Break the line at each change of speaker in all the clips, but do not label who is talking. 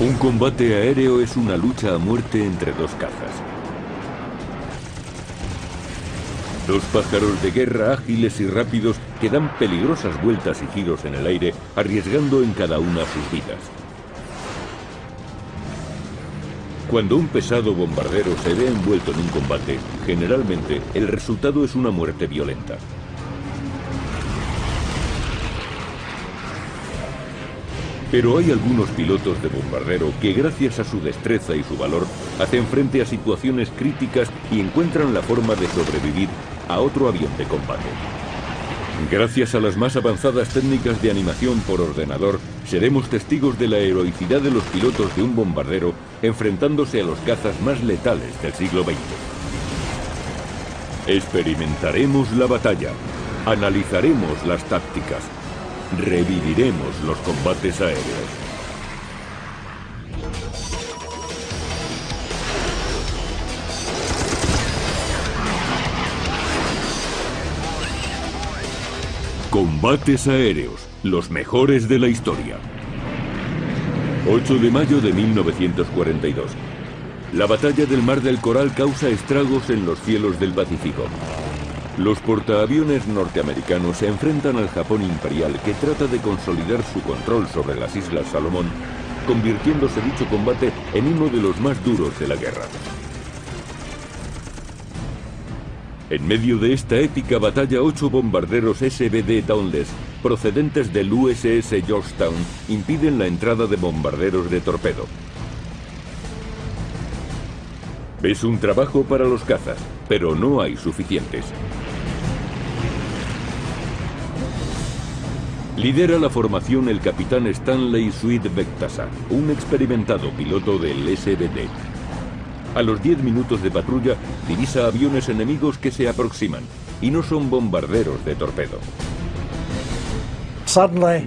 Un combate aéreo es una lucha a muerte entre dos cazas. Dos pájaros de guerra ágiles y rápidos que dan peligrosas vueltas y giros en el aire, arriesgando en cada una sus vidas. Cuando un pesado bombardero se ve envuelto en un combate, generalmente el resultado es una muerte violenta. Pero hay algunos pilotos de bombardero que, gracias a su destreza y su valor, hacen frente a situaciones críticas y encuentran la forma de sobrevivir a otro avión de combate. Gracias a las más avanzadas técnicas de animación por ordenador, seremos testigos de la heroicidad de los pilotos de un bombardero enfrentándose a los cazas más letales del siglo XX. Experimentaremos la batalla, analizaremos las tácticas, reviviremos los combates aéreos. Combates aéreos, los mejores de la historia. 8 de mayo de 1942. La batalla del Mar del Coral causa estragos en los cielos del Pacífico. Los portaaviones norteamericanos se enfrentan al Japón imperial, que trata de consolidar su control sobre las Islas Salomón, convirtiéndose dicho combate en uno de los más duros de la guerra. En medio de esta épica batalla, 8 bombarderos SBD Dauntless, procedentes del USS Georgetown, impiden la entrada de bombarderos de torpedo. Es un trabajo para los cazas, pero no hay suficientes. Lidera la formación el capitán Stanley Sweet Vectasa, un experimentado piloto del SBD. A los 10 minutos de patrulla, divisa aviones enemigos que se aproximan, y no son bombarderos de torpedo.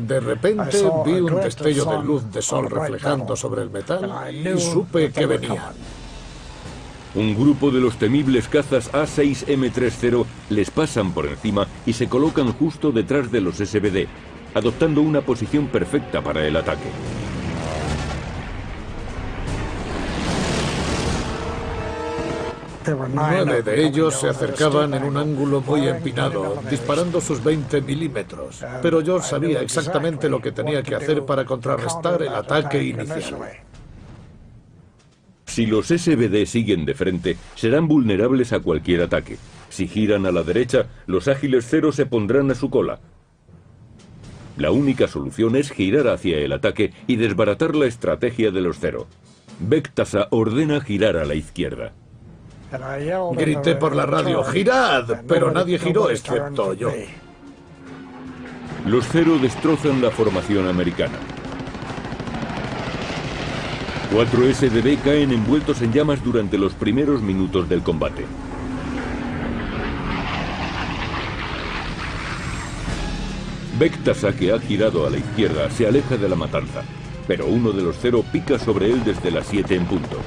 De repente vi un destello de luz de sol reflejando sobre el metal y supe que venía.
Un grupo de los temibles cazas A6M30 les pasan por encima y se colocan justo detrás de los SBD, adoptando una posición perfecta para el ataque.
Nueve de ellos se acercaban en un ángulo muy empinado, disparando sus 20 milímetros. Pero yo sabía exactamente lo que tenía que hacer para contrarrestar el ataque inicial.
Si los SBD siguen de frente, serán vulnerables a cualquier ataque. Si giran a la derecha, los ágiles Cero se pondrán a su cola. La única solución es girar hacia el ataque y desbaratar la estrategia de los Cero. Vectasa ordena girar a la izquierda.
Grité por la radio, ¡girad! Pero nadie giró excepto yo.
Los Cero destrozan la formación americana. 4 SBD caen envueltos en llamas durante los primeros minutos del combate. Vectasa, que ha girado a la izquierda, se aleja de la matanza, pero uno de los Cero pica sobre él desde las 7 en punto.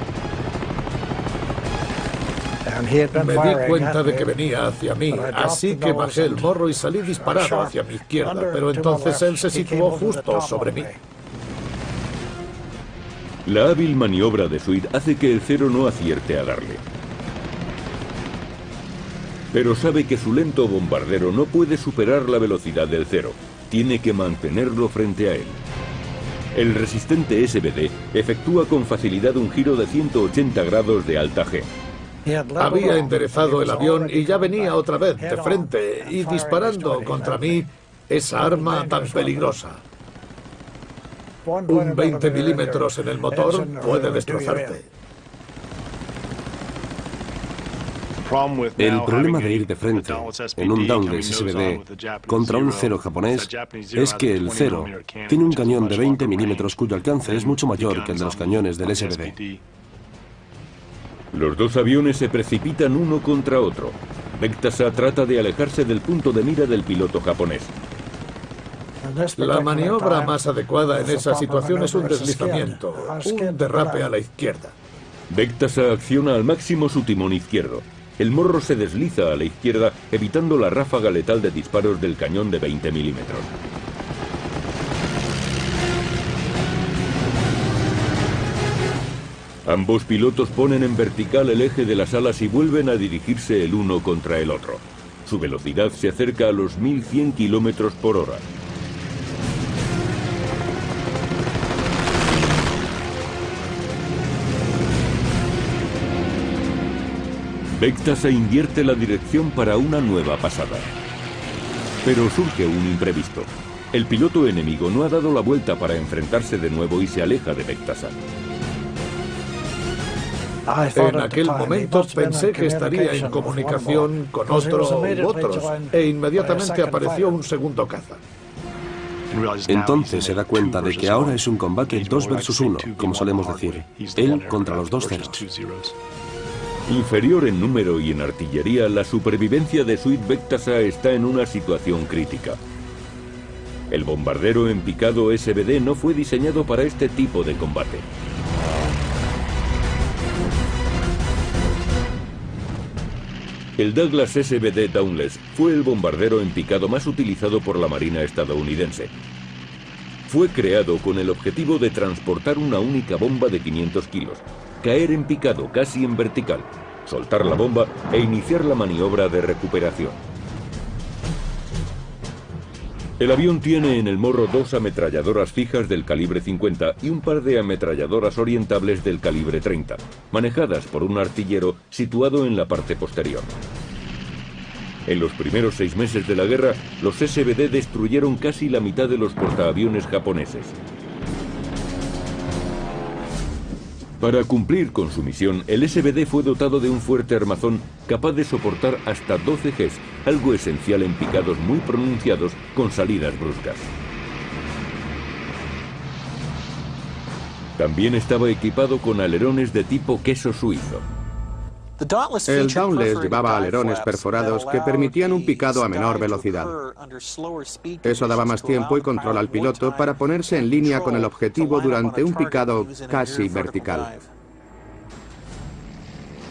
Me di cuenta de que venía hacia mí, así que bajé el morro y salí disparado hacia mi izquierda, pero entonces él se situó justo sobre mí.
La hábil maniobra de Sweet hace que el Cero no acierte a darle. Pero sabe que su lento bombardero no puede superar la velocidad del Cero. Tiene que mantenerlo frente a él. El resistente SBD efectúa con facilidad un giro de 180 grados de alta G.
Había enderezado el avión y ya venía otra vez de frente y disparando contra mí esa arma tan peligrosa. Un 20 milímetros en el motor puede destrozarte.
El problema de ir de frente en un Dauntless SBD contra un Cero japonés es que el Cero tiene un cañón de 20 milímetros cuyo alcance es mucho mayor que el de los cañones del SBD.
Los dos aviones se precipitan uno contra otro. Vectasa trata de alejarse del punto de mira del piloto japonés.
La maniobra más adecuada en esa situación es un deslizamiento, un derrape a la izquierda.
Vectasa acciona al máximo su timón izquierdo. El morro se desliza a la izquierda, evitando la ráfaga letal de disparos del cañón de 20 milímetros. Ambos pilotos ponen en vertical el eje de las alas y vuelven a dirigirse el uno contra el otro. Su velocidad se acerca a los 1100 km por hora. Vectasa invierte la dirección para una nueva pasada. Pero surge un imprevisto. El piloto enemigo no ha dado la vuelta para enfrentarse de nuevo y se aleja de Vectasa.
En aquel momento pensé que estaría en comunicación con otro u otros, e inmediatamente apareció un segundo caza.
Entonces se da cuenta de que ahora es un combate 2 versus 1, como solemos decir. Él contra los dos ceros.
Inferior en número y en artillería, la supervivencia de Sweet Vectasa está en una situación crítica. El bombardero en picado SBD no fue diseñado para este tipo de combate. El Douglas SBD Dauntless fue el bombardero en picado más utilizado por la Marina estadounidense. Fue creado con el objetivo de transportar una única bomba de 500 kilos, caer en picado casi en vertical, soltar la bomba e iniciar la maniobra de recuperación. El avión tiene en el morro 2 ametralladoras fijas del calibre 50 y un par de ametralladoras orientables del calibre 30, manejadas por un artillero situado en la parte posterior. En los primeros 6 meses de la guerra, los SBD destruyeron casi la mitad de los portaaviones japoneses. Para cumplir con su misión, el SBD fue dotado de un fuerte armazón capaz de soportar hasta 12 Gs, algo esencial en picados muy pronunciados con salidas bruscas. También estaba equipado con alerones de tipo queso suizo.
El Dauntless llevaba alerones perforados que permitían un picado a menor velocidad. Eso daba más tiempo y control al piloto para ponerse en línea con el objetivo durante un picado casi vertical.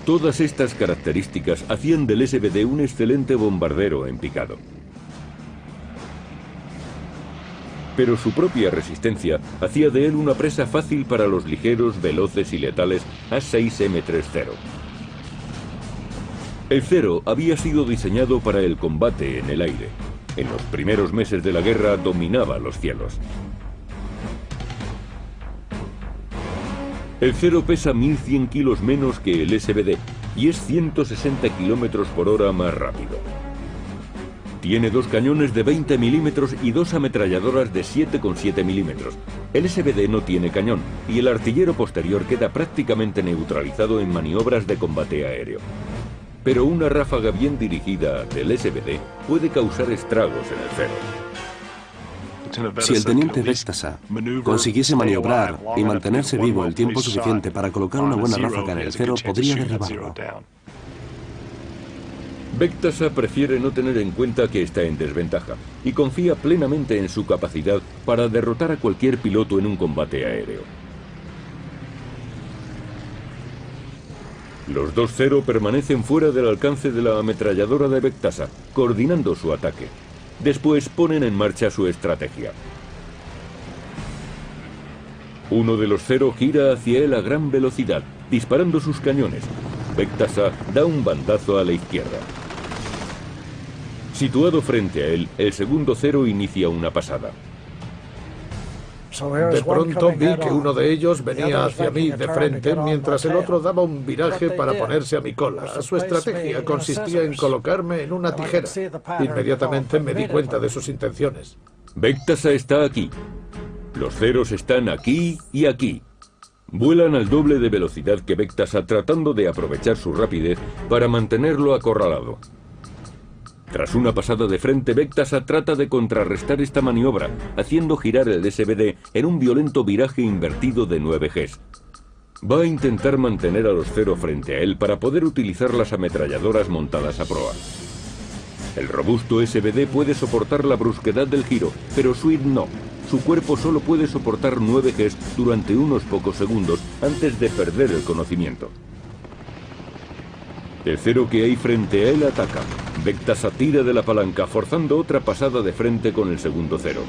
Todas estas características hacían del SBD un excelente bombardero en picado. Pero su propia resistencia hacía de él una presa fácil para los ligeros, veloces y letales A6M30. El Zero había sido diseñado para el combate en el aire. En los primeros meses de la guerra dominaba los cielos. El Zero pesa 1100 kilos menos que el SBD y es 160 kilómetros por hora más rápido. Tiene 2 cañones de 20 milímetros y 2 ametralladoras de 7,7 milímetros. El SBD no tiene cañón y el artillero posterior queda prácticamente neutralizado en maniobras de combate aéreo. Pero una ráfaga bien dirigida del SBD puede causar estragos en el Zero.
Si el teniente Vectasa consiguiese maniobrar y mantenerse vivo el tiempo suficiente para colocar una buena ráfaga en el Zero, podría derribarlo.
Vectasa prefiere no tener en cuenta que está en desventaja y confía plenamente en su capacidad para derrotar a cualquier piloto en un combate aéreo. Los dos Zero permanecen fuera del alcance de la ametralladora de Vectasa, coordinando su ataque. Después ponen en marcha su estrategia. Uno de los Zero gira hacia él a gran velocidad, disparando sus cañones. Vectasa da un bandazo a la izquierda. Situado frente a él, el segundo Zero inicia una pasada.
De pronto vi que uno de ellos venía hacia mí de frente, mientras el otro daba un viraje para ponerse a mi cola. Su estrategia consistía en colocarme en una tijera. Inmediatamente me di cuenta de sus intenciones.
Vectasa está aquí. Los Zeros están aquí y aquí. Vuelan al doble de velocidad que Vectasa, tratando de aprovechar su rapidez para mantenerlo acorralado. Tras una pasada de frente, Vectasa trata de contrarrestar esta maniobra, haciendo girar el SBD en un violento viraje invertido de 9 Gs. Va a intentar mantener a los Zero frente a él para poder utilizar las ametralladoras montadas a proa. El robusto SBD puede soportar la brusquedad del giro, pero Sweet no. Su cuerpo solo puede soportar 9 Gs durante unos pocos segundos antes de perder el conocimiento. El Zero que hay frente a él ataca. Vectasa tira de la palanca, forzando otra pasada de frente con el segundo Zero.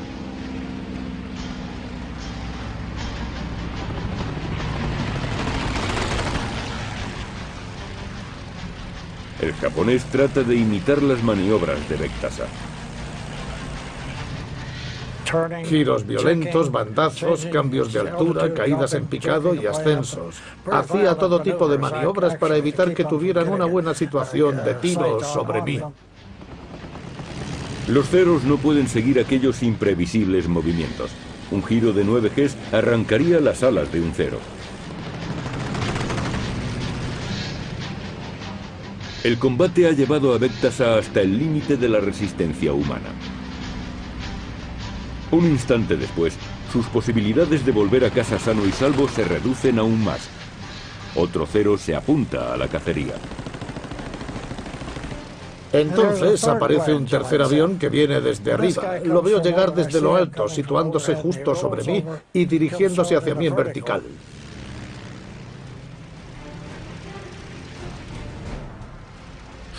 El japonés trata de imitar las maniobras de Vectasa.
Giros violentos, bandazos, cambios de altura, caídas en picado y ascensos. Hacía todo tipo de maniobras para evitar que tuvieran una buena situación de tiro sobre mí.
Los ceros no pueden seguir aquellos imprevisibles movimientos. Un giro de 9 Gs arrancaría las alas de un cero. El combate ha llevado a Vectasa hasta el límite de la resistencia humana. Un instante después, sus posibilidades de volver a casa sano y salvo se reducen aún más. Otro cero se apunta a la cacería.
Entonces aparece un tercer avión que viene desde arriba. Lo veo llegar desde lo alto, situándose justo sobre mí y dirigiéndose hacia mí en vertical.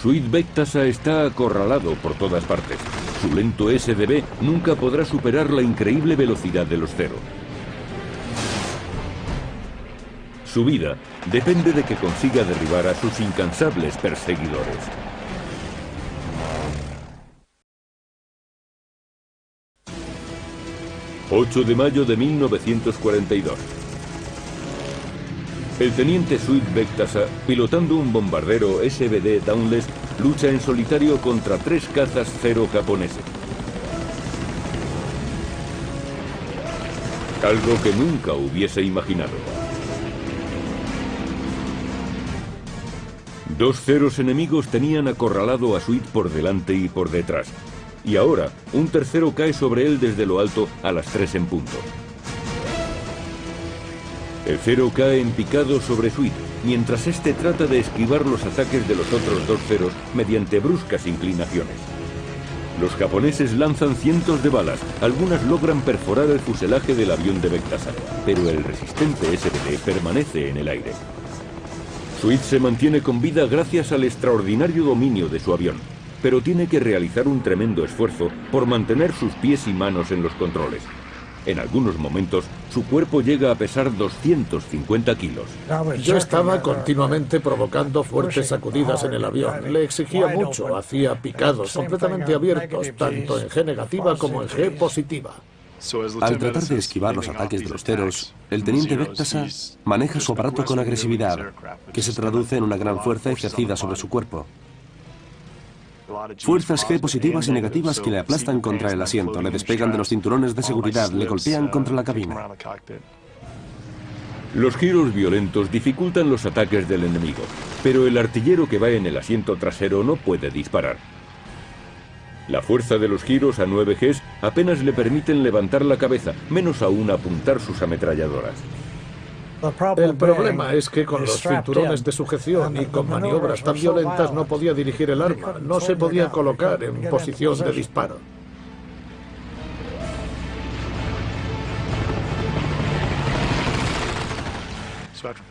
Suid Vectasa está acorralado por todas partes. Su lento SDB nunca podrá superar la increíble velocidad de los cero. Su vida depende de que consiga derribar a sus incansables perseguidores. 8 de mayo de 1942. El teniente Suid Vectasa, pilotando un bombardero SBD Dauntless, lucha en solitario contra 3 cazas cero japoneses. Algo que nunca hubiese imaginado. 2 ceros enemigos tenían acorralado a Suid por delante y por detrás. Y ahora, un tercero cae sobre él desde lo alto a las 3 en punto. El cero cae en picado sobre Suid, mientras este trata de esquivar los ataques de los otros 2 ceros mediante bruscas inclinaciones. Los japoneses lanzan cientos de balas, algunas logran perforar el fuselaje del avión de Vectasa, pero el resistente SBD permanece en el aire. Suid se mantiene con vida gracias al extraordinario dominio de su avión, pero tiene que realizar un tremendo esfuerzo por mantener sus pies y manos en los controles. En algunos momentos, su cuerpo llega a pesar 250 kilos.
Yo estaba continuamente provocando fuertes sacudidas en el avión. Le exigía mucho, hacía picados completamente abiertos, tanto en G negativa como en G positiva.
Al tratar de esquivar los ataques de los ceros, el teniente Vectasa maneja su aparato con agresividad, que se traduce en una gran fuerza ejercida sobre su cuerpo. Fuerzas G positivas y negativas que le aplastan contra el asiento, le despegan de los cinturones de seguridad, le golpean contra la cabina.
Los giros violentos dificultan los ataques del enemigo, pero el artillero que va en el asiento trasero no puede disparar. La fuerza de los giros a 9 Gs apenas le permiten levantar la cabeza, menos aún apuntar sus ametralladoras.
El problema es que con los cinturones de sujeción y con maniobras tan violentas no podía dirigir el arma, no se podía colocar en posición de disparo.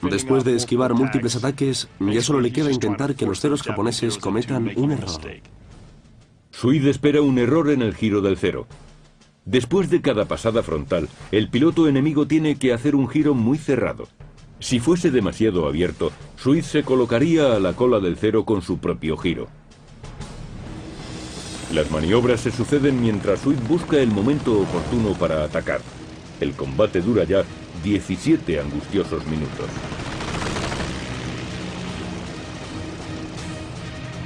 Después de esquivar múltiples ataques, ya solo le queda intentar que los ceros japoneses cometan un error.
Suid espera un error en el giro del cero. Después de cada pasada frontal, el piloto enemigo tiene que hacer un giro muy cerrado. Si fuese demasiado abierto, Suid se colocaría a la cola del cero con su propio giro. Las maniobras se suceden mientras Suid busca el momento oportuno para atacar. El combate dura ya 17 angustiosos minutos.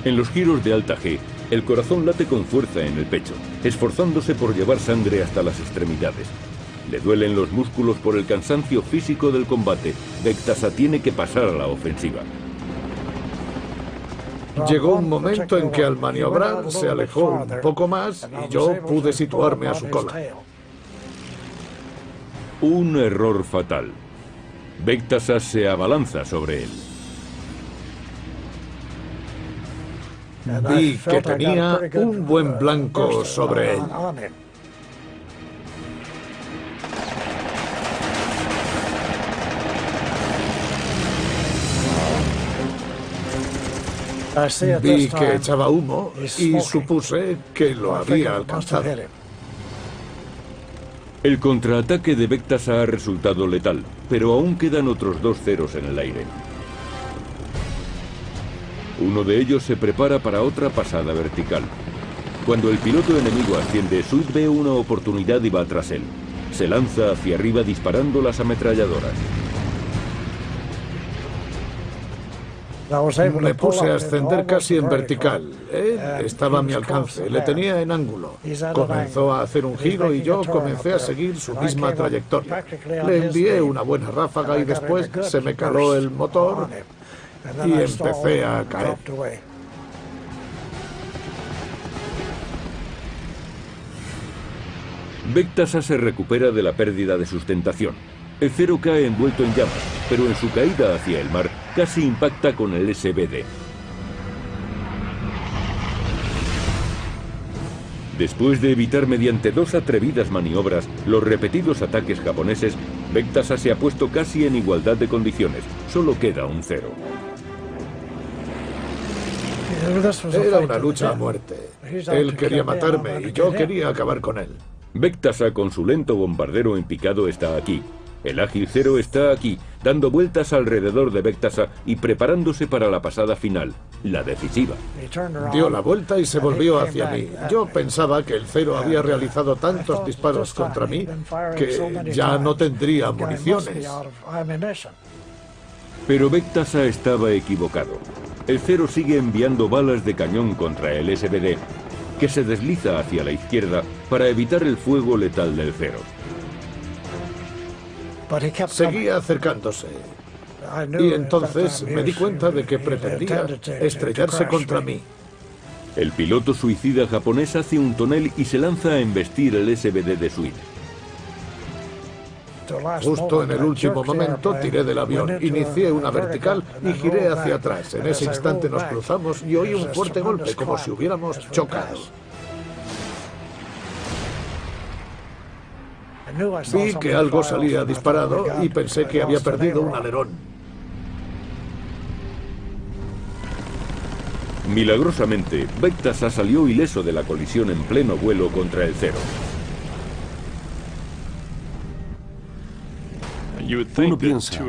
En los giros de alta G, el corazón late con fuerza en el pecho, esforzándose por llevar sangre hasta las extremidades. Le duelen los músculos por el cansancio físico del combate. Vectasa tiene que pasar a la ofensiva.
Llegó un momento en que al maniobrar se alejó un poco más y yo pude situarme a su cola.
Un error fatal. Vectasa se abalanza sobre él.
Vi que tenía un buen blanco sobre él. Vi que echaba humo y supuse que lo había alcanzado.
El contraataque de Vectasa ha resultado letal, pero aún quedan otros 2 ceros en el aire. Uno de ellos se prepara para otra pasada vertical. Cuando el piloto enemigo asciende, Sweet ve una oportunidad y va tras él. Se lanza hacia arriba disparando las ametralladoras.
Me puse a ascender casi en vertical. Él estaba a mi alcance, le tenía en ángulo. Comenzó a hacer un giro y yo comencé a seguir su misma trayectoria. Le envié una buena ráfaga y después se me caló el motor y empecé a caer.
Vectasa se recupera de la pérdida de sustentación. El Zero cae envuelto en llamas, pero en su caída hacia el mar casi impacta con el SBD. Después de evitar mediante dos atrevidas maniobras los repetidos ataques japoneses, Vectasa se ha puesto casi en igualdad de condiciones. Solo queda un Zero.
Era una lucha a muerte. Él quería matarme y yo quería acabar con él.
Vectasa, con su lento bombardero en picado, está aquí. El ágil Zero está aquí, dando vueltas alrededor de Vectasa y preparándose para la pasada final, la decisiva.
Dio la vuelta y se volvió hacia mí. Yo pensaba que el Zero había realizado tantos disparos contra mí que ya no tendría municiones.
Pero Vectasa estaba equivocado. El Zero sigue enviando balas de cañón contra el SBD, que se desliza hacia la izquierda para evitar el fuego letal del Zero.
Seguía acercándose. Y entonces me di cuenta de que pretendía estrellarse contra mí.
El piloto suicida japonés hace un tonel y se lanza a embestir el SBD de Sweet.
Justo en el último momento tiré del avión, inicié una vertical y giré hacia atrás. En ese instante nos cruzamos y oí un fuerte golpe, como si hubiéramos chocado. Vi que algo salía disparado y pensé que había perdido un alerón.
Milagrosamente, Vectasa salió ileso de la colisión en pleno vuelo contra el Zero.
Uno piensa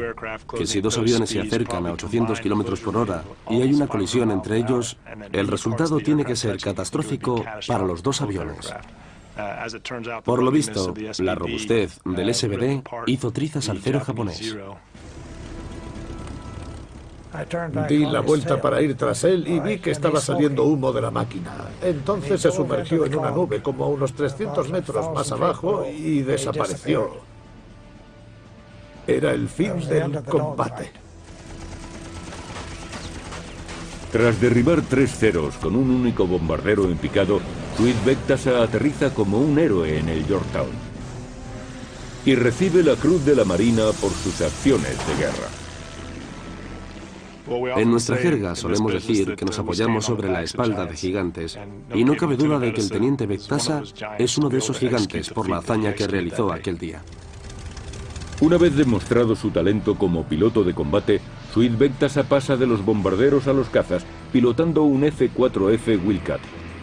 que si dos aviones se acercan a 800 kilómetros por hora y hay una colisión entre ellos, el resultado tiene que ser catastrófico para los dos aviones. Por lo visto, la robustez del SBD hizo trizas al Zero japonés.
Di la vuelta para ir tras él y vi que estaba saliendo humo de la máquina. Entonces se sumergió en una nube como a unos 300 metros más abajo y desapareció. Era el fin del combate.
Tras derribar 3 Zeros con un único bombardero en picado, Sweet Vectasa aterriza como un héroe en el Yorktown. Y recibe la Cruz de la Marina por sus acciones de guerra.
En nuestra jerga solemos decir que nos apoyamos sobre la espalda de gigantes, y no cabe duda de que el teniente Vectasa es uno de esos gigantes por la hazaña que realizó aquel día.
Una vez demostrado su talento como piloto de combate, Sweet Vectasa pasa de los bombarderos a los cazas, pilotando un F-4F Wildcat,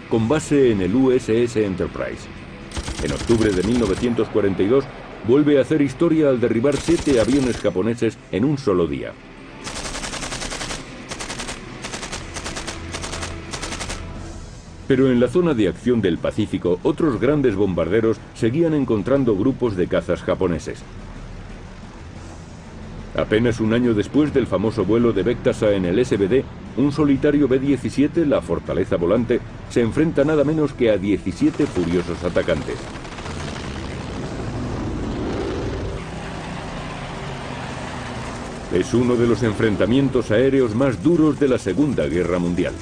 con base en el USS Enterprise. En octubre de 1942, vuelve a hacer historia al derribar 7 aviones japoneses en un solo día. Pero en la zona de acción del Pacífico, otros grandes bombarderos seguían encontrando grupos de cazas japoneses. Apenas un año después del famoso vuelo de Vectasa en el SBD, un solitario B-17, la Fortaleza Volante, se enfrenta nada menos que a 17 furiosos atacantes. Es uno de los enfrentamientos aéreos más duros de la Segunda Guerra Mundial.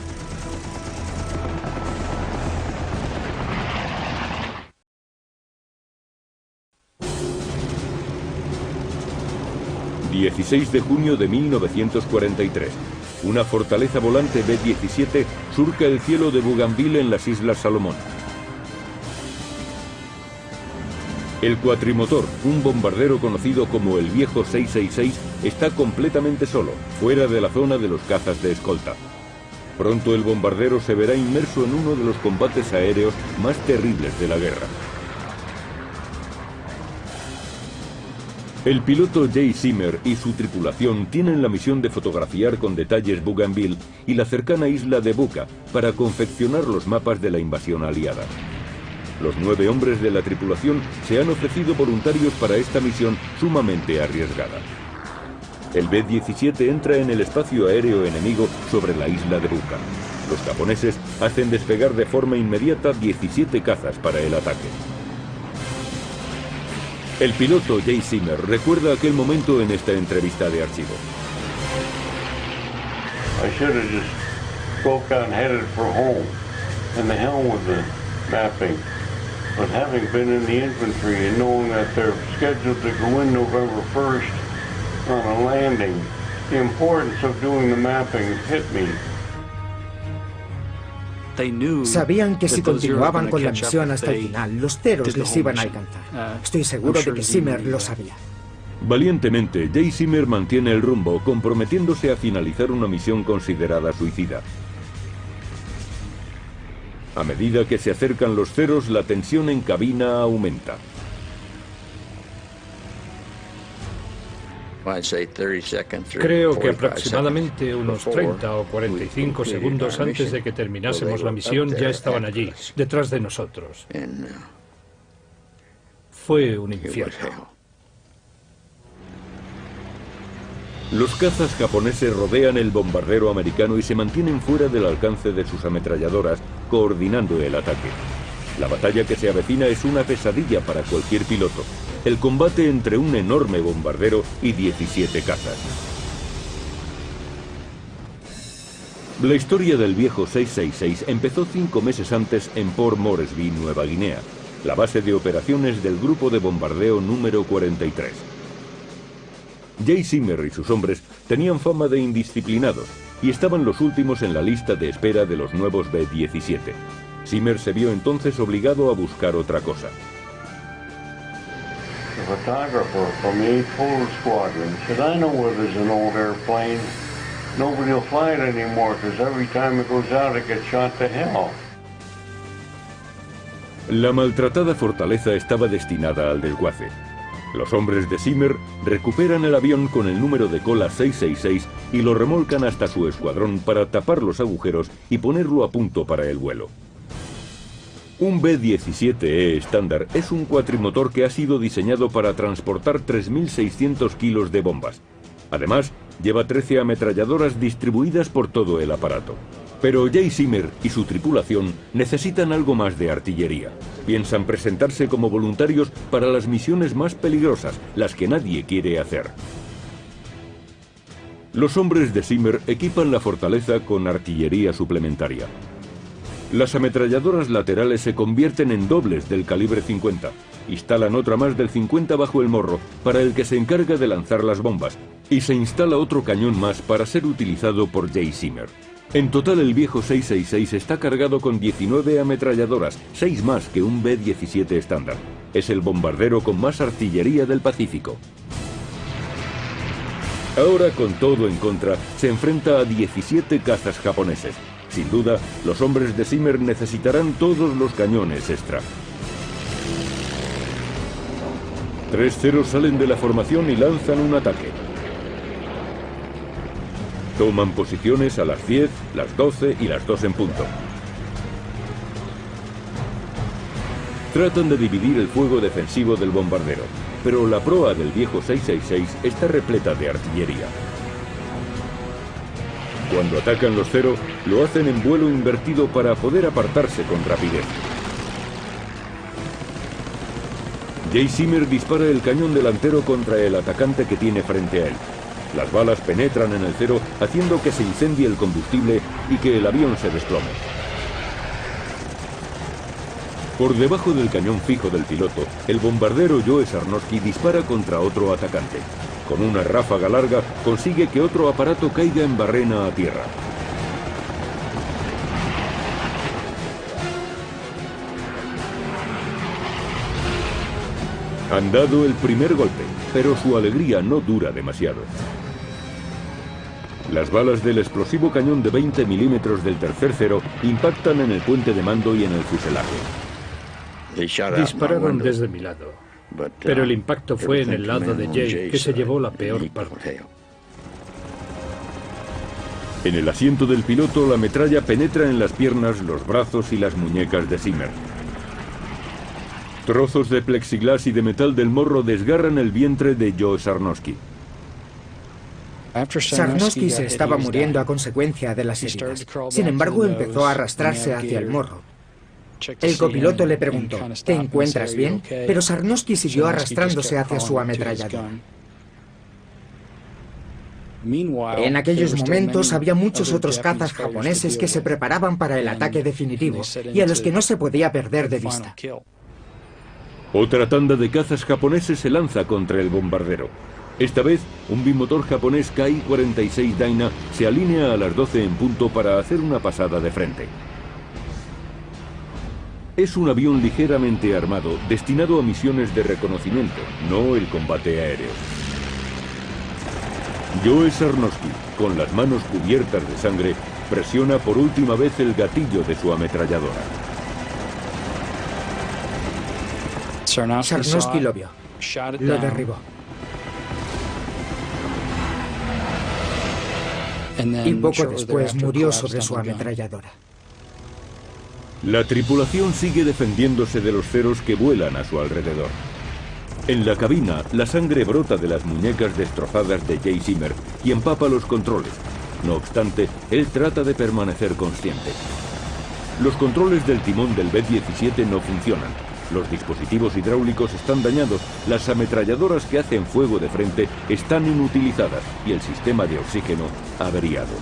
El 16 de junio de 1943, una Fortaleza Volante B-17 surca el cielo de Bougainville en las Islas Salomón. El cuatrimotor, un bombardero conocido como el Viejo 666, está completamente solo, fuera de la zona de los cazas de escolta. Pronto el bombardero se verá inmerso en uno de los combates aéreos más terribles de la guerra. El piloto Jay Zimmer y su tripulación tienen la misión de fotografiar con detalles Bougainville y la cercana isla de Buka para confeccionar los mapas de la invasión aliada. Los 9 hombres de la tripulación se han ofrecido voluntarios para esta misión sumamente arriesgada. El B-17 entra en el espacio aéreo enemigo sobre la isla de Buka. Los japoneses hacen despegar de forma inmediata 17 cazas para el ataque. El piloto Jay Zimmer recuerda aquel momento en esta entrevista de archivo.
I should have just spoke out and headed for home, and the hell with the mapping. But having been in the infantry and knowing that they're scheduled to go in November 1st on a landing, the importance of doing the mapping hit me.
Sabían que si continuaban con la misión hasta el final, los ceros les iban a alcanzar. Estoy seguro de que Zimmer lo sabía.
Valientemente, Jay Zimmer mantiene el rumbo, comprometiéndose a finalizar una misión considerada suicida. A medida que se acercan los ceros, la tensión en cabina aumenta.
Creo que aproximadamente unos 30 o 45 segundos antes de que terminásemos la misión ya estaban allí, detrás de nosotros. Fue un infierno.
Los cazas japoneses rodean el bombardero americano y se mantienen fuera del alcance de sus ametralladoras, coordinando el ataque. La batalla que se avecina es una pesadilla para cualquier piloto. El combate entre un enorme bombardero y 17 cazas. La historia del viejo 666 empezó 5 meses antes en Port Moresby, Nueva Guinea, la base de operaciones del grupo de bombardeo número 43. Jay Zimmer y sus hombres tenían fama de indisciplinados y estaban los últimos en la lista de espera de los nuevos B-17. Zimmer se vio entonces obligado a buscar otra cosa.
The photographer from the 8th Polar Squadron said, I know where there's an old airplane. Nobody will fly it anymore because every time it goes out it gets shot to hell.
La maltratada fortaleza estaba destinada al desguace. Los hombres de Zimmer recuperan el avión con el número de cola 666 y lo remolcan hasta su escuadrón para tapar los agujeros y ponerlo a punto para el vuelo. Un B-17E estándar es un cuatrimotor que ha sido diseñado para transportar 3.600 kilos de bombas. Además, lleva 13 ametralladoras distribuidas por todo el aparato. Pero Jay Zimmer y su tripulación necesitan algo más de artillería. Piensan presentarse como voluntarios para las misiones más peligrosas, las que nadie quiere hacer. Los hombres de Zimmer equipan la fortaleza con artillería suplementaria. Las ametralladoras laterales se convierten en dobles del calibre 50. Instalan otra más del 50 bajo el morro, para el que se encarga de lanzar las bombas, y se instala otro cañón más para ser utilizado por Jay Zimmer. En total el viejo 666 está cargado con 19 ametralladoras, 6 más que un B-17 estándar. Es el bombardero con más artillería del Pacífico. Ahora, con todo en contra, se enfrenta a 17 cazas japoneses. Sin duda, los hombres de Zimmer necesitarán todos los cañones extra. 3 ceros salen de la formación y lanzan un ataque. Toman posiciones a las 10, las 12 y las 2 en punto. Tratan de dividir el fuego defensivo del bombardero, pero la proa del viejo 666 está repleta de artillería. Cuando atacan los Zero, lo hacen en vuelo invertido para poder apartarse con rapidez. Jay Zimmer dispara el cañón delantero contra el atacante que tiene frente a él. Las balas penetran en el Zero, haciendo que se incendie el combustible y que el avión se desplome. Por debajo del cañón fijo del piloto, el bombardero Joe Sarnowski dispara contra otro atacante. Con una ráfaga larga, consigue que otro aparato caiga en barrena a tierra. Han dado el primer golpe, pero su alegría no dura demasiado. Las balas del explosivo cañón de 20 milímetros del tercer Zero impactan en el puente de mando y en el fuselaje.
Dispararon desde mi lado. Pero el impacto fue en el lado de Jay, que se llevó la peor parte.
En el asiento del piloto, la metralla penetra en las piernas, los brazos y las muñecas de Zimmer. Trozos de plexiglas y de metal del morro desgarran el vientre de Joe Sarnowski.
Sarnowski se estaba muriendo a consecuencia de las heridas. Sin embargo, empezó a arrastrarse hacia el morro. El copiloto le preguntó, ¿te encuentras bien? Pero Sarnowski siguió arrastrándose hacia su ametralladora. En aquellos momentos había muchos otros cazas japoneses que se preparaban para el ataque definitivo y a los que no se podía perder de vista.
Otra tanda de cazas japoneses se lanza contra el bombardero. Esta vez, un bimotor japonés KI-46 Dyna se alinea a las 12 en punto para hacer una pasada de frente. Es un avión ligeramente armado, destinado a misiones de reconocimiento, no el combate aéreo. Joe Sarnowski, con las manos cubiertas de sangre, presiona por última vez el gatillo de su ametralladora.
Sarnowski lo vio. Lo derribó. Y poco después murió sobre su ametralladora.
La tripulación sigue defendiéndose de los ceros que vuelan a su alrededor. En la cabina, la sangre brota de las muñecas destrozadas de Jay Zimmer y empapa los controles. No obstante, él trata de permanecer consciente. Los controles del timón del B-17 no funcionan. Los dispositivos hidráulicos están dañados, las ametralladoras que hacen fuego de frente están inutilizadas y el sistema de oxígeno averiado.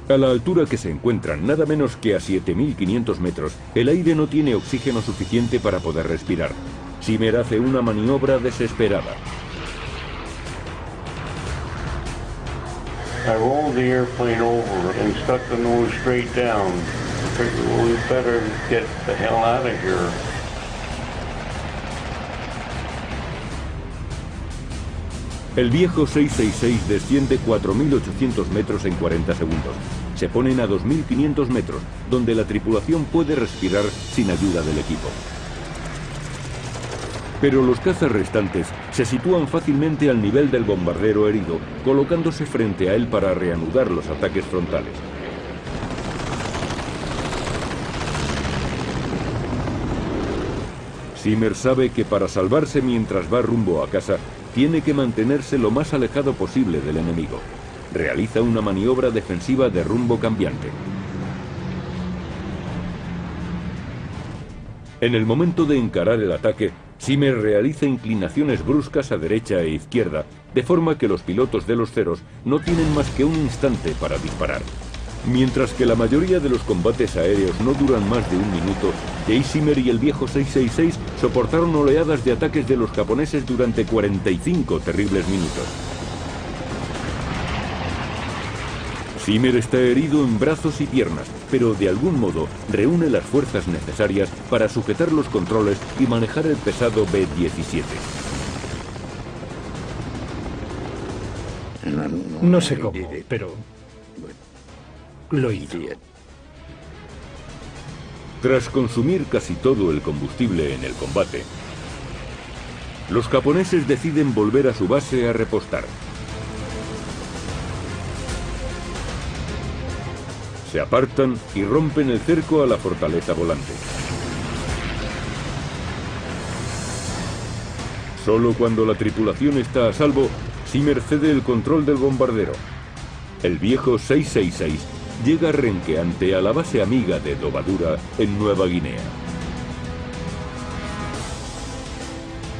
A la altura que se encuentran, nada menos que a 7.500 metros, el aire no tiene oxígeno suficiente para poder respirar. Zimmer hace una maniobra desesperada.
I rolled the airplane over and stuck the nose straight down. I figured, well, we better get the hell out of here.
El viejo 666 desciende 4.800 metros en 40 segundos. Se ponen a 2.500 metros, donde la tripulación puede respirar sin ayuda del equipo. Pero los cazas restantes se sitúan fácilmente al nivel del bombardero herido, colocándose frente a él para reanudar los ataques frontales. Zimmer sabe que para salvarse mientras va rumbo a casa, tiene que mantenerse lo más alejado posible del enemigo. Realiza una maniobra defensiva de rumbo cambiante. En el momento de encarar el ataque, Zimmer realiza inclinaciones bruscas a derecha e izquierda, de forma que los pilotos de los ceros no tienen más que un instante para disparar. Mientras que la mayoría de los combates aéreos no duran más de un minuto, Jay Zimmer y el viejo 666 soportaron oleadas de ataques de los japoneses durante 45 terribles minutos. Zimmer está herido en brazos y piernas, pero de algún modo reúne las fuerzas necesarias para sujetar los controles y manejar el pesado B-17.
No sé cómo, pero lo hizo.
Tras consumir casi todo el combustible en el combate, los japoneses deciden volver a su base a repostar. Se apartan y rompen el cerco a la fortaleza volante. Solo cuando la tripulación está a salvo, Zimmer cede el control del bombardero. El viejo 666 llega renqueante a la base amiga de Dobadura, en Nueva Guinea.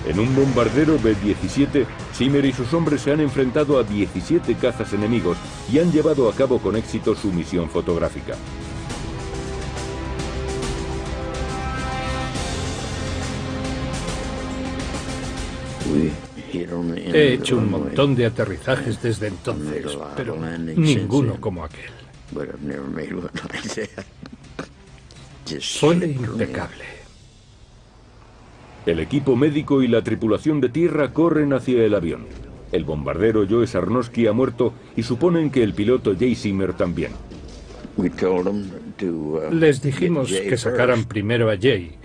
En un bombardero B-17, Zimmer y sus hombres se han enfrentado a 17 cazas enemigos y han llevado a cabo con éxito su misión fotográfica.
He hecho un montón de aterrizajes desde entonces, pero ninguno como aquel. Fue impecable.
El equipo médico y la tripulación de tierra corren hacia el avión. El bombardero Joe Sarnowski ha muerto y suponen que el piloto Jay Zimmer también.
Les dijimos que sacaran primero a Jay,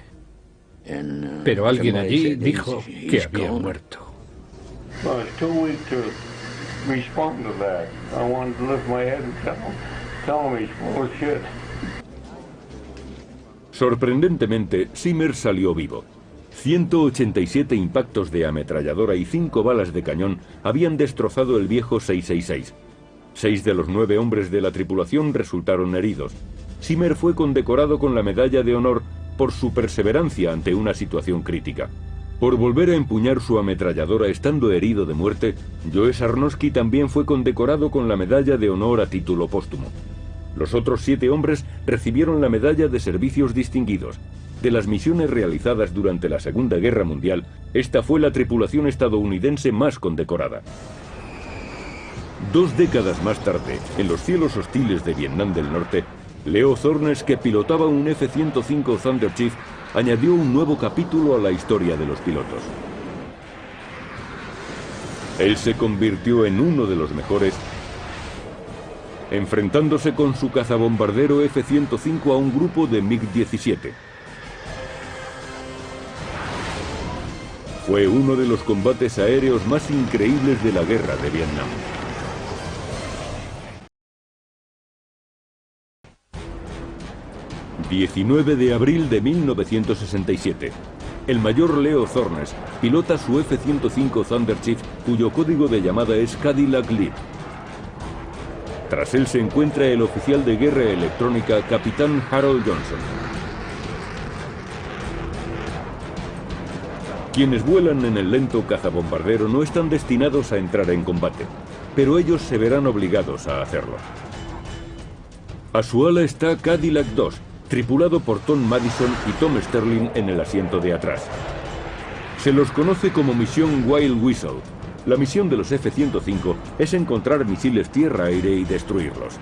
Pero alguien allí dijo que había muerto.
Sorprendentemente, Zimmer salió vivo. 187 impactos de ametralladora y 5 balas de cañón habían destrozado el viejo 666. 6 de los 9 hombres de la tripulación resultaron heridos. Zimmer fue condecorado con la Medalla de Honor por su perseverancia ante una situación crítica. Por volver a empuñar su ametralladora estando herido de muerte, Joe Sarnoski también fue condecorado con la Medalla de Honor a título póstumo. Los otros 7 hombres recibieron la Medalla de Servicios Distinguidos. De las misiones realizadas durante la Segunda Guerra Mundial, esta fue la tripulación estadounidense más condecorada. 2 décadas más tarde, en los cielos hostiles de Vietnam del Norte, Leo Thornes, que pilotaba un F-105 Thunder Chief, añadió un nuevo capítulo a la historia de los pilotos. Él se convirtió en uno de los mejores, enfrentándose con su cazabombardero F-105 a un grupo de MiG-17. Fue uno de los combates aéreos más increíbles de la guerra de Vietnam. ...19 de abril de 1967... el mayor Leo Thornes pilota su F-105 Thunder Chief, cuyo código de llamada es Cadillac Lead. Tras él se encuentra el oficial de guerra electrónica Capitán Harold Johnson. Quienes vuelan en el lento cazabombardero no están destinados a entrar en combate, pero ellos se verán obligados a hacerlo. A su ala está Cadillac 2, tripulado por Tom Madison y Tom Sterling en el asiento de atrás. Se los conoce como misión Wild Whistle. La misión de los F-105 es encontrar misiles tierra-aire y destruirlos.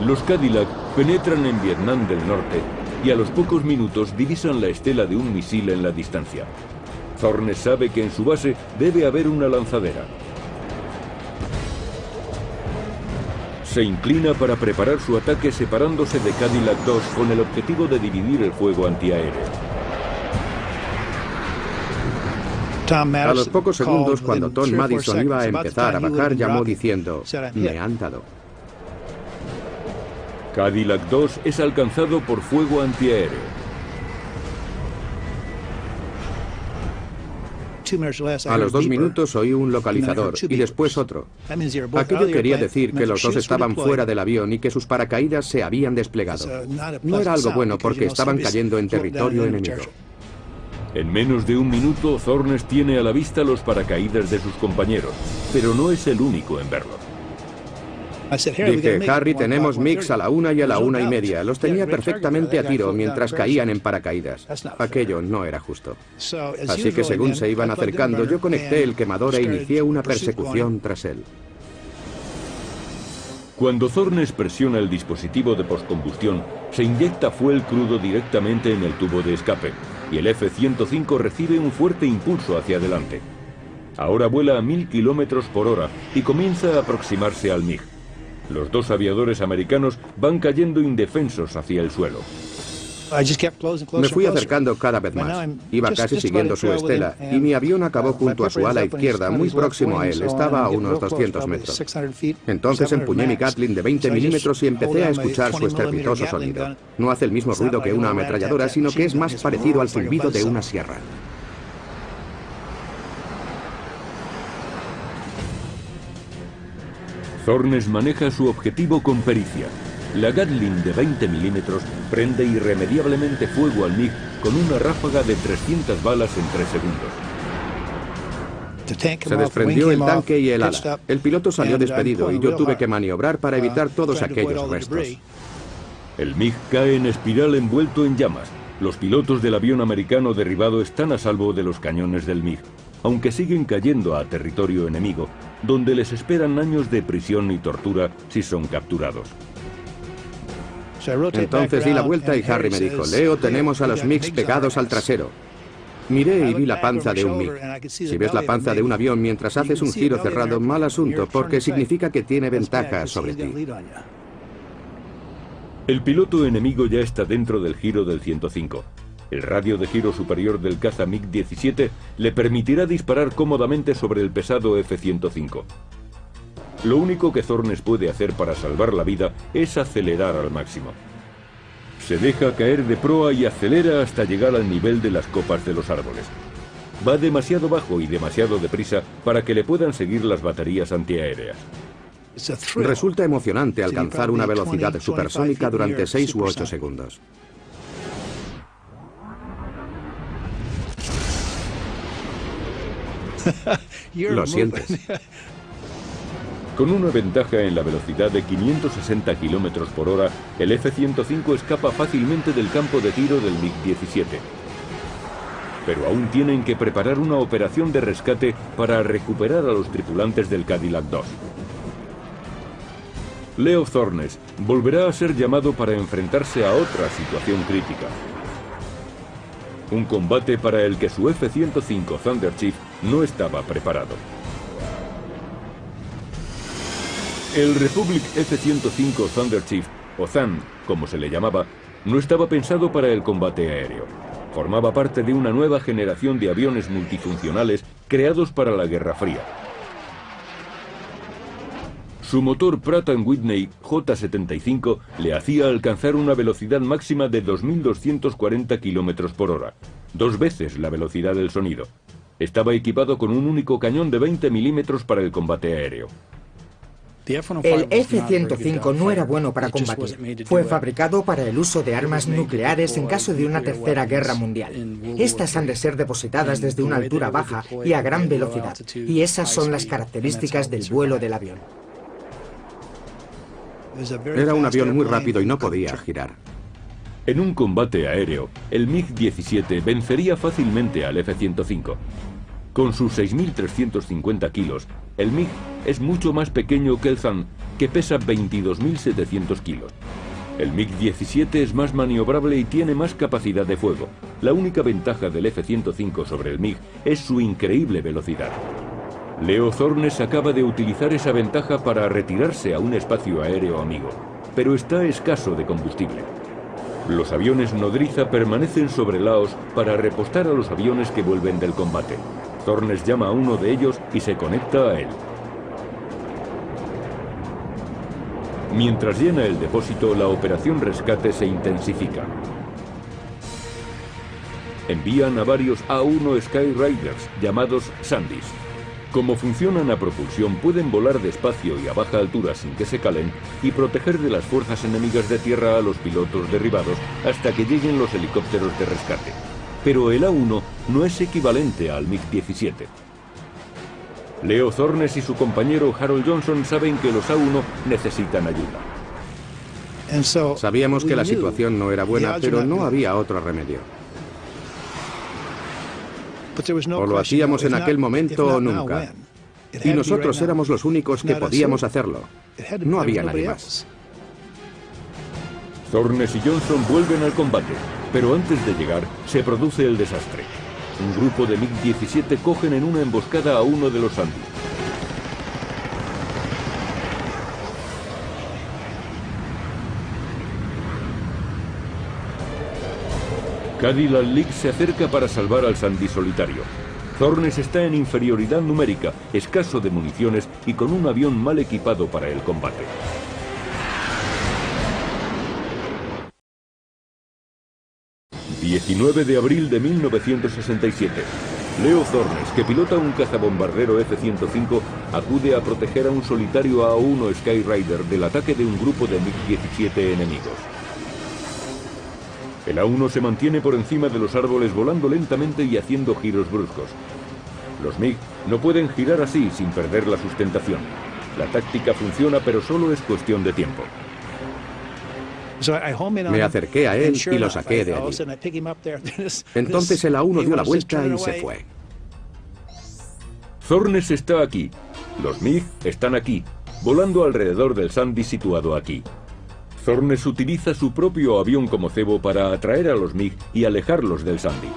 Los Cadillac penetran en Vietnam del Norte y a los pocos minutos divisan la estela de un misil en la distancia. Thornes sabe que en su base debe haber una lanzadera. Se inclina para preparar su ataque separándose de Cadillac 2 con el objetivo de dividir el fuego antiaéreo.
A los pocos segundos, cuando Tom Madison iba a empezar a bajar, llamó diciendo: "Me han dado".
Cadillac 2 es alcanzado por fuego antiaéreo.
A los 2 minutos oí un localizador y después otro. Aquello quería decir que los dos estaban fuera del avión y que sus paracaídas se habían desplegado. No era algo bueno porque estaban cayendo en territorio enemigo.
En menos de 1 minuto, Thornes tiene a la vista los paracaídas de sus compañeros, pero no es el único en verlo.
Dije: "Harry, tenemos MiGs a la 1 y a la 1:30. Los tenía perfectamente a tiro mientras caían en paracaídas. Aquello no era justo. Así que según se iban acercando, yo conecté el quemador e inicié una persecución tras él.
Cuando Thornes presiona el dispositivo de postcombustión, se inyecta fuel crudo directamente en el tubo de escape, y el F-105 recibe un fuerte impulso hacia adelante. Ahora vuela a 1000 kilómetros por hora y comienza a aproximarse al MiG. Los 2 aviadores americanos van cayendo indefensos hacia el suelo.
Me fui acercando cada vez más. Iba casi siguiendo su estela y mi avión acabó junto a su ala izquierda, muy próximo a él. Estaba a unos 200 metros. Entonces empuñé mi Gatling de 20 milímetros y empecé a escuchar su estrepitoso sonido. No hace el mismo ruido que una ametralladora, sino que es más parecido al silbido de una sierra.
Thornes maneja su objetivo con pericia. La Gatling de 20 milímetros prende irremediablemente fuego al MiG con una ráfaga de 300 balas en 3 segundos.
Se desprendió el tanque y el ala. El piloto salió despedido y yo tuve que maniobrar para evitar todos aquellos restos.
El MiG cae en espiral envuelto en llamas. Los pilotos del avión americano derribado están a salvo de los cañones del MiG, aunque siguen cayendo a territorio enemigo, donde les esperan años de prisión y tortura si son capturados.
Entonces di la vuelta y Harry me dijo: "Leo, tenemos a los MiGs pegados al trasero". Miré y vi la panza de un MiG. Si ves la panza de un avión mientras haces un giro cerrado, mal asunto, porque significa que tiene ventaja sobre ti.
El piloto enemigo ya está dentro del giro del 105. El radio de giro superior del caza MiG-17 le permitirá disparar cómodamente sobre el pesado F-105. Lo único que Thornes puede hacer para salvar la vida es acelerar al máximo. Se deja caer de proa y acelera hasta llegar al nivel de las copas de los árboles. Va demasiado bajo y demasiado deprisa para que le puedan seguir las baterías antiaéreas.
Resulta emocionante alcanzar una velocidad supersónica durante 6 u 8 segundos. Lo sientes.
Con una ventaja en la velocidad de 560 km por hora, el F-105 escapa fácilmente del campo de tiro del MiG-17. Pero aún tienen que preparar una operación de rescate para recuperar a los tripulantes del Cadillac II. Leo Thornes volverá a ser llamado para enfrentarse a otra situación crítica. Un combate para el que su F-105 Thunder Chief no estaba preparado. El Republic F-105 Thunder Chief, o THAN, como se le llamaba, no estaba pensado para el combate aéreo. Formaba parte de una nueva generación de aviones multifuncionales creados para la Guerra Fría. Su motor Pratt & Whitney J-75 le hacía alcanzar una velocidad máxima de 2.240 km por hora, 2 veces la velocidad del sonido. Estaba equipado con un único cañón de 20 milímetros para el combate aéreo.
El F-105 no era bueno para combatir. Fue fabricado para el uso de armas nucleares en caso de una tercera guerra mundial. Estas han de ser depositadas desde una altura baja y a gran velocidad, y esas son las características del vuelo del avión.
Era un avión muy rápido y no podía girar.
En un combate aéreo, el MiG-17 vencería fácilmente al F-105. Con sus 6.350 kilos, el MiG es mucho más pequeño que el THAN, que pesa 22.700 kilos. El MiG-17 es más maniobrable y tiene más capacidad de fuego. La única ventaja del F-105 sobre el MiG es su increíble velocidad. Leo Thornes acaba de utilizar esa ventaja para retirarse a un espacio aéreo amigo, pero está escaso de combustible. Los aviones nodriza permanecen sobre Laos para repostar a los aviones que vuelven del combate. Thornes llama a uno de ellos y se conecta a él. Mientras llena el depósito, la operación rescate se intensifica. Envían a varios A-1 Skyriders, llamados Sandys. Como funcionan a propulsión, pueden volar despacio y a baja altura sin que se calen y proteger de las fuerzas enemigas de tierra a los pilotos derribados hasta que lleguen los helicópteros de rescate. Pero el A-1 no es equivalente al MiG-17. Leo Thornes y su compañero Harold Johnson saben que los A-1 necesitan ayuda.
Sabíamos que la situación no era buena, pero no había otro remedio. O lo hacíamos en aquel momento o nunca. Y nosotros éramos los únicos que podíamos hacerlo. No había nadie más.
Thornes y Johnson vuelven al combate, pero antes de llegar se produce el desastre. Un grupo de MiG-17 cogen en una emboscada a uno de los Sandys. Cadillac League se acerca para salvar al Sandy solitario. Thornes está en inferioridad numérica, escaso de municiones y con un avión mal equipado para el combate. ...19 de abril de 1967... Leo Thornes, que pilota un cazabombardero F-105, acude a proteger a un solitario A-1 Skyrider del ataque de un grupo de MiG-17 enemigos. El A-1 se mantiene por encima de los árboles volando lentamente y haciendo giros bruscos. Los MiG no pueden girar así sin perder la sustentación. La táctica funciona, pero solo es cuestión de tiempo.
Me acerqué a él y lo saqué de allí. Entonces el A-1 dio la vuelta y se fue.
Thornes está aquí. Los MiG están aquí, volando alrededor del Sandy situado aquí. Thornes utiliza su propio avión como cebo para atraer a los MiG y alejarlos del Sandy.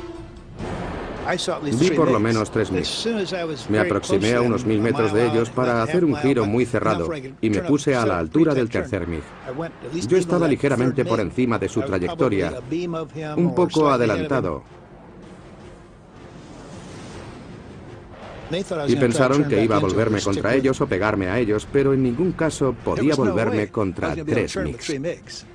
Vi por lo menos 3 MiGs. Me aproximé a unos 1000 metros de ellos para hacer un giro muy cerrado y me puse a la altura del tercer MiG. Yo estaba ligeramente por encima de su trayectoria, un poco adelantado. Y pensaron que iba a volverme contra ellos o pegarme a ellos, pero en ningún caso podía volverme contra 3 MiGs.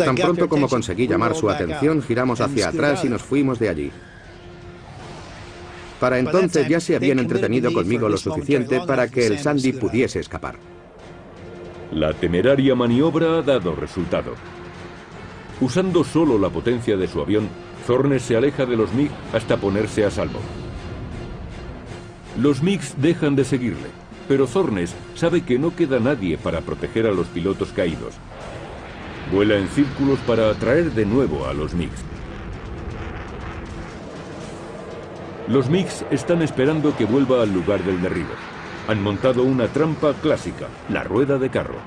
Tan pronto como conseguí llamar su atención, giramos hacia atrás y nos fuimos de allí. Para entonces ya se habían entretenido conmigo lo suficiente para que el Sandy pudiese escapar.
La temeraria maniobra ha dado resultado. Usando solo la potencia de su avión, Thornes se aleja de los MiG hasta ponerse a salvo. Los MiGs dejan de seguirle, pero Thornes sabe que no queda nadie para proteger a los pilotos caídos. Vuela en círculos para atraer de nuevo a los MiGs. Los MiGs están esperando que vuelva al lugar del derribo. Han montado una trampa clásica, la rueda de carro.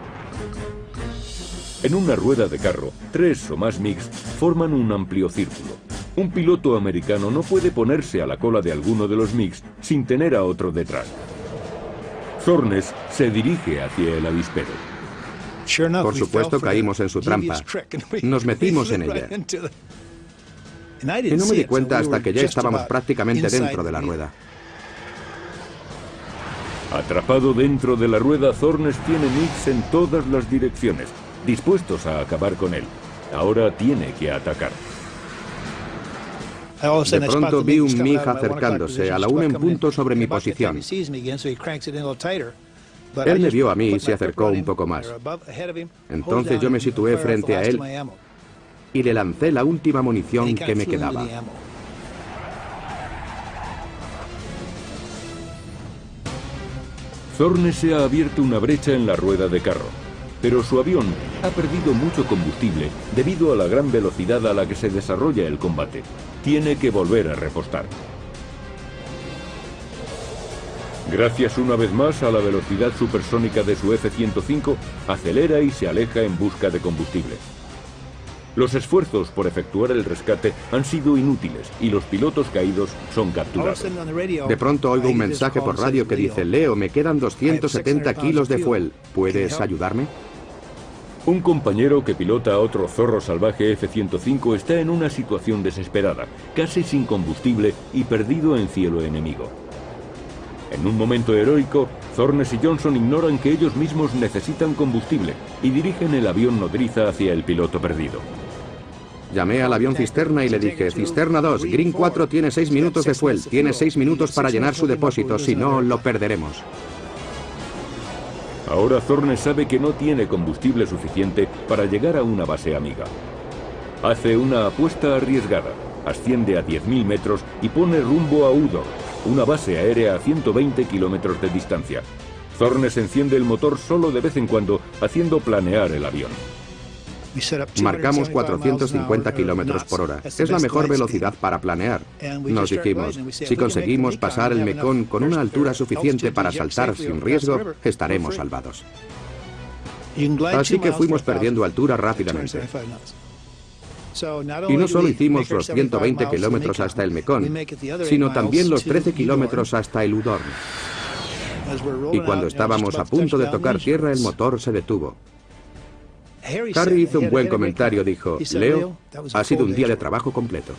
En una rueda de carro, 3 o más MiGs forman un amplio círculo. Un piloto americano no puede ponerse a la cola de alguno de los MiGs sin tener a otro detrás. Thornes se dirige hacia el avispero.
Por supuesto, caímos en su trampa. Nos metimos en ella. Y no me di cuenta hasta que ya estábamos prácticamente dentro de la rueda.
Atrapado dentro de la rueda, Thornes tiene MiGs en todas las direcciones, dispuestos a acabar con él. Ahora tiene que atacar.
De pronto vi un MiG acercándose a la 1 en punto sobre mi posición. Él me vio a mí y se acercó un poco más. Entonces yo me situé frente a él y le lancé la última munición que me quedaba.
Thornes se ha abierto una brecha en la rueda de carro, pero su avión ha perdido mucho combustible debido a la gran velocidad a la que se desarrolla el combate. Tiene que volver a repostar. Gracias una vez más a la velocidad supersónica de su F-105, acelera y se aleja en busca de combustible. Los esfuerzos por efectuar el rescate han sido inútiles y los pilotos caídos son capturados.
De pronto oigo un mensaje por radio que dice: Leo, me quedan 270 kilos de fuel. ¿Puedes ayudarme?
Un compañero que pilota a otro zorro salvaje F-105 está en una situación desesperada, casi sin combustible y perdido en cielo enemigo. En un momento heroico, Thornes y Johnson ignoran que ellos mismos necesitan combustible y dirigen el avión nodriza hacia el piloto perdido.
Llamé al avión cisterna y le dije: Cisterna 2, Green 4 tiene 6 minutos de fuel, tiene 6 minutos para llenar su depósito, si no, lo perderemos.
Ahora Thornes sabe que no tiene combustible suficiente para llegar a una base amiga. Hace una apuesta arriesgada, asciende a 10.000 metros y pone rumbo a Udor, una base aérea a 120 kilómetros de distancia. Thornes enciende el motor solo de vez en cuando, haciendo planear el avión.
Marcamos 450 kilómetros por hora. Es la mejor velocidad para planear. Nos dijimos, si conseguimos pasar el Mekong con una altura suficiente para saltar sin riesgo, estaremos salvados. Así que fuimos perdiendo altura rápidamente. Y no solo hicimos los 120 kilómetros hasta el Mekong, sino también los 13 kilómetros hasta el Udorn. Y cuando estábamos a punto de tocar tierra, el motor se detuvo. Harry hizo un buen comentario, dijo: Leo, ha sido un día de trabajo completo.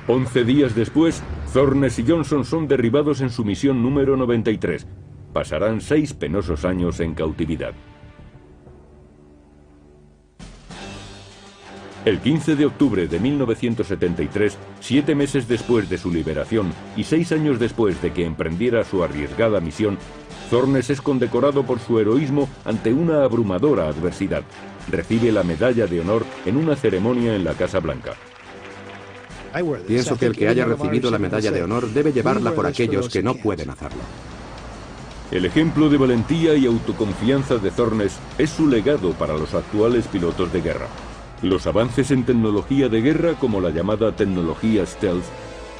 11 días después, Thornes y Johnson son derribados en su misión número 93. Pasarán 6 penosos años en cautividad. El 15 de octubre de 1973, 7 meses después de su liberación y 6 años después de que emprendiera su arriesgada misión, Thornes es condecorado por su heroísmo ante una abrumadora adversidad. Recibe la Medalla de Honor en una ceremonia en la Casa Blanca.
Pienso que el que haya recibido la Medalla de Honor debe llevarla por aquellos que no pueden hacerlo.
El ejemplo de valentía y autoconfianza de Thornes es su legado para los actuales pilotos de guerra. Los avances en tecnología de guerra, como la llamada tecnología stealth,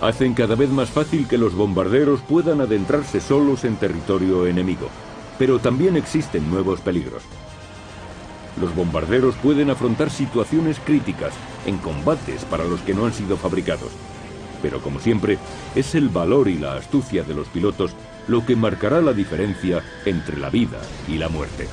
hacen cada vez más fácil que los bombarderos puedan adentrarse solos en territorio enemigo. Pero también existen nuevos peligros. Los bombarderos pueden afrontar situaciones críticas en combates para los que no han sido fabricados. Pero como siempre, es el valor y la astucia de los pilotos lo que marcará la diferencia entre la vida y la muerte.